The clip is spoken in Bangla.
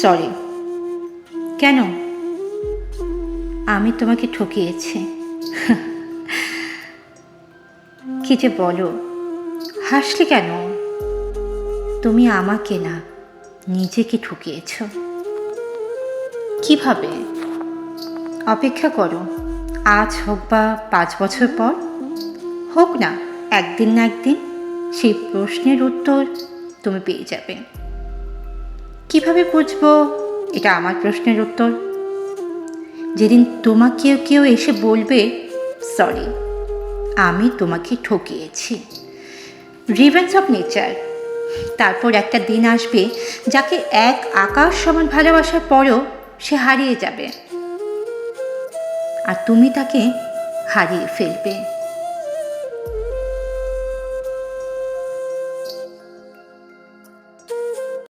সরি। কেন? আমি তোমাকে ঠকিয়েছি। কি যে বলো, হাসলে কেন? তুমি আমাকে না, নিজেকে ঠকিয়েছ। কিভাবে? অপেক্ষা করো, আজ হোক বা 5 বছর পর, হোক না একদিন না একদিন, সেই প্রশ্নের উত্তর তুমি পেয়ে যাবে। কিভাবে বুঝবো এটা আমার প্রশ্নের উত্তর? যেদিন তোমাকে কেউ এসে বলবে, সরি, আমি তোমাকে ঠকিয়েছি। Revenge of nature. তারপর একটা দিন আসবে যাকে এক আকাশ সমান ভালোবাসার পরও সে হারিয়ে যাবে, আর তুমি তাকে হারিয়ে ফেলবে।